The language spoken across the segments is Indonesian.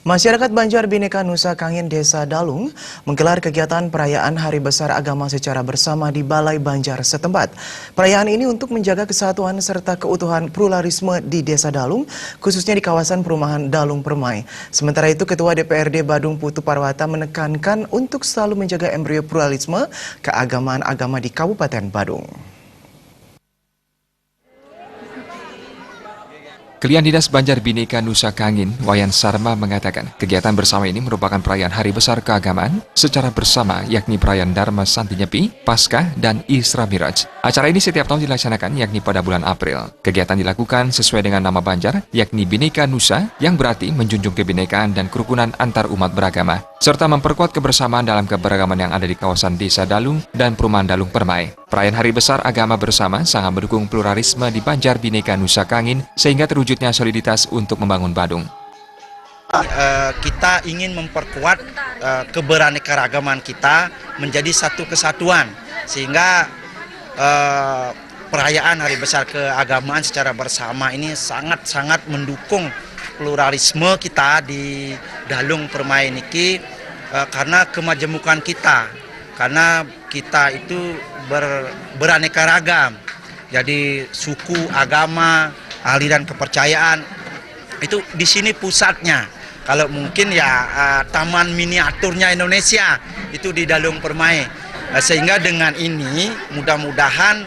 Masyarakat Banjar Bhinneka Nusa Kangin Desa Dalung menggelar kegiatan perayaan Hari Besar Agama secara bersama di Balai Banjar setempat. Perayaan ini untuk menjaga kesatuan serta keutuhan pluralisme di Desa Dalung, khususnya di kawasan perumahan Dalung Permai. Sementara itu, Ketua DPRD Badung Putu Parwata menekankan untuk selalu menjaga embrio pluralisme keagamaan agama di Kabupaten Badung. Kelian Dinas Banjar Bhinneka Nusa Kangin, Wayan Sarma mengatakan kegiatan bersama ini merupakan perayaan Hari Besar Keagamaan secara bersama, yakni perayaan Dharma Santi Nyepi, Paskah, dan Isra Miraj. Acara ini setiap tahun dilaksanakan yakni pada bulan April. Kegiatan dilakukan sesuai dengan nama Banjar, yakni Bhinneka Nusa, yang berarti menjunjung kebinekaan dan kerukunan antar umat beragama, serta memperkuat kebersamaan dalam keberagaman yang ada di kawasan Desa Dalung dan Perumahan Dalung Permai. Perayaan Hari Besar Agama bersama sangat mendukung pluralisme di Banjar Bhinneka Nusa Kangin sehingga terwujudnya soliditas untuk membangun Badung. Kita ingin memperkuat keberaneka-ragaman kita menjadi satu kesatuan, sehingga perayaan Hari Besar Keagamaan secara bersama ini sangat-sangat mendukung pluralisme kita di Dalung Permai niki, karena kemajemukan kita, karena kita itu beraneka ragam. Jadi suku, agama, aliran kepercayaan itu di sini pusatnya. Kalau mungkin ya taman miniaturnya Indonesia itu di Dalung Permai. Sehingga dengan ini mudah-mudahan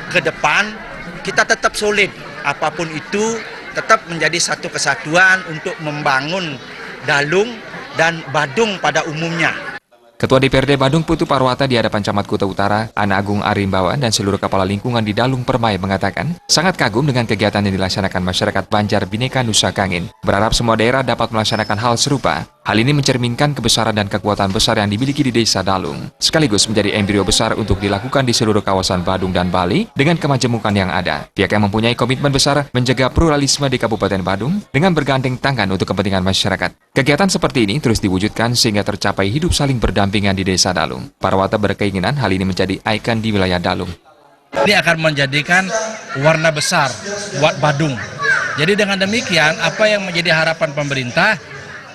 ke depan kita tetap solid, apapun itu tetap menjadi satu kesatuan untuk membangun Dalung dan Badung pada umumnya. Ketua DPRD Badung Putu Parwata di hadapan Camat Kuta Utara, Ana Agung Arimbawa, dan seluruh kepala lingkungan di Dalung Permai mengatakan sangat kagum dengan kegiatan yang dilaksanakan masyarakat Banjar Bhinneka Nusa Kangin. Berharap semua daerah dapat melaksanakan hal serupa. Hal ini mencerminkan kebesaran dan kekuatan besar yang dimiliki di Desa Dalung, sekaligus menjadi embrio besar untuk dilakukan di seluruh kawasan Badung dan Bali dengan kemajemukan yang ada. Pihak yang mempunyai komitmen besar menjaga pluralisme di Kabupaten Badung dengan bergandeng tangan untuk kepentingan masyarakat. Kegiatan seperti ini terus diwujudkan sehingga tercapai hidup saling berdampingan di Desa Dalung. Parwata berkeinginan hal ini menjadi ikon di wilayah Dalung. Ini akan menjadikan warna besar buat Badung. Jadi dengan demikian, apa yang menjadi harapan pemerintah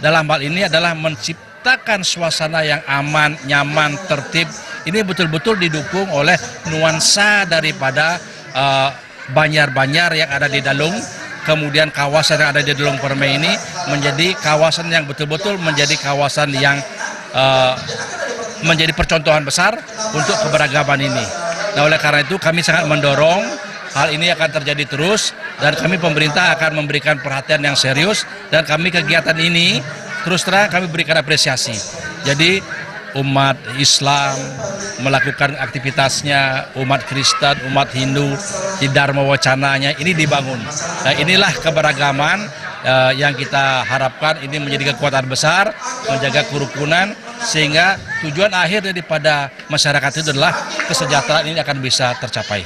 dalam hal ini adalah menciptakan suasana yang aman, nyaman, tertib. Ini betul-betul didukung oleh nuansa daripada Banjar-Banjar yang ada di Dalung. Kemudian kawasan yang ada di Dalung Permai ini menjadi kawasan yang betul-betul menjadi kawasan yang menjadi percontohan besar untuk keberagaman ini. Nah, oleh karena itu kami sangat mendorong hal ini akan terjadi terus, dan kami pemerintah akan memberikan perhatian yang serius, dan kami kegiatan ini terus terang kami berikan apresiasi. Jadi umat Islam melakukan aktivitasnya, umat Kristen, umat Hindu di Dharma Wacananya ini dibangun. Nah, inilah keberagaman yang kita harapkan ini menjadi kekuatan besar, menjaga kerukunan, sehingga tujuan akhir daripada masyarakat itu adalah kesejahteraan ini akan bisa tercapai.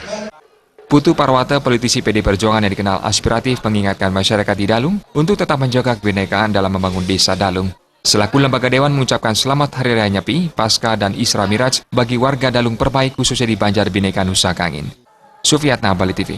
Putu Parwata, politisi PD Perjuangan yang dikenal aspiratif, mengingatkan masyarakat di Dalung untuk tetap menjaga kebinekaan dalam membangun Desa Dalung. Selaku lembaga dewan mengucapkan selamat Hari Raya Nyepi, Paskah, dan Isra Miraj bagi warga Dalung Permai khususnya di Banjar Bhinneka Nusa Kangin. Sufiatna, Bali TV.